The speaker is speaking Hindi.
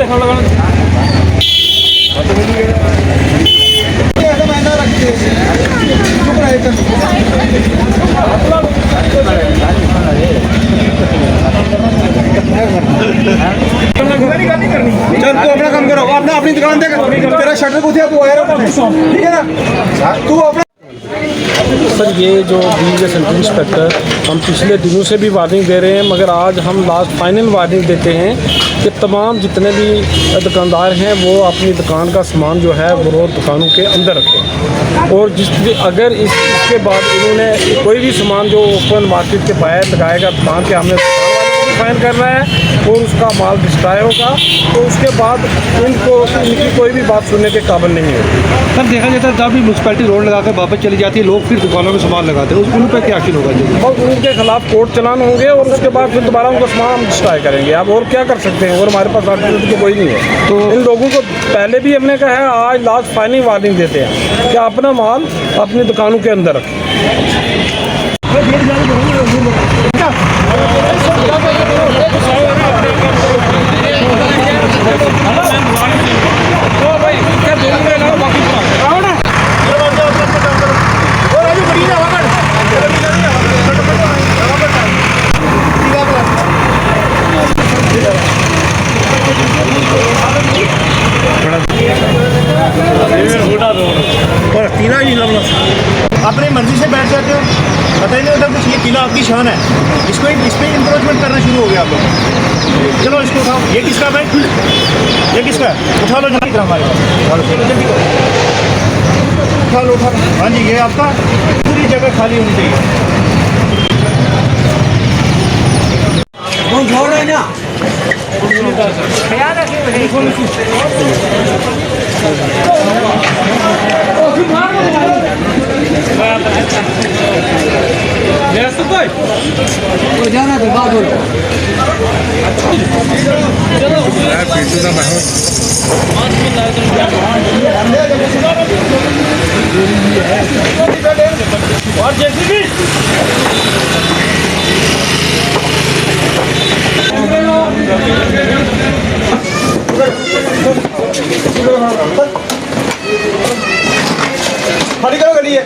चल तू अपना काम करो, अपना अपनी दुकान देख, तेरा शटर कुछ है, तू आया ठीक है ना, तू अपना। सर ये जो बीएस इंस्पेक्टर हम पिछले दिनों से भी वार्निंग दे रहे हैं, मगर आज हम लास्ट फाइनल वार्निंग देते हैं कि तमाम जितने भी दुकानदार हैं वो अपनी दुकान का सामान जो है वो रोज़ दुकानों के अंदर रखें। और अगर इसके बाद इन्होंने कोई भी सामान जो ओपन मार्केट के बाहर लगाएगा दुकान के, हमने फाइन करना है और उसका माल डिस्ट्रॉय होगा, तो उसके बाद इनकी कोई भी बात सुनने के काबिल नहीं होगी। सर देखा जाता है जब भी म्यूनसिपैलिटी रोड लगाकर वापस चली जाती है, लोग फिर दुकानों में सामान लगाते हैं, उन पर क्या एक्शन होगा जी? और उनके खिलाफ कोर्ट चलान होंगे और उसके बाद फिर दोबारा उनका सामान डिस्ट्रॉय करेंगे। अब और क्या कर सकते हैं, और हमारे पास आर्टिफिशियल तो कोई नहीं है। तो इन लोगों को पहले भी हमने कहा है, आज लास्ट फाइनल वार्निंग देते हैं कि अपना माल अपनी दुकानों के अंदर रखें। अपनी मर्जी से बैठ जाते हो, पता ही नहीं होता कुछ। ये किला आपकी शान है, इस पर इंक्रोचमेंट करना शुरू हो गया आप लोग। चलो इसको उठाओ। ये किसका भाई, ये किसका है? उठा लो जल्दी, हमारे जल्दी करो, उठा लो उठा लो। हाँ जी, ये आपका, पूरी जगह खाली होनी चाहिए। छोड़ रहे ना, ख्याल जाना तो बात हो और जैसे भी खाली करो गली है।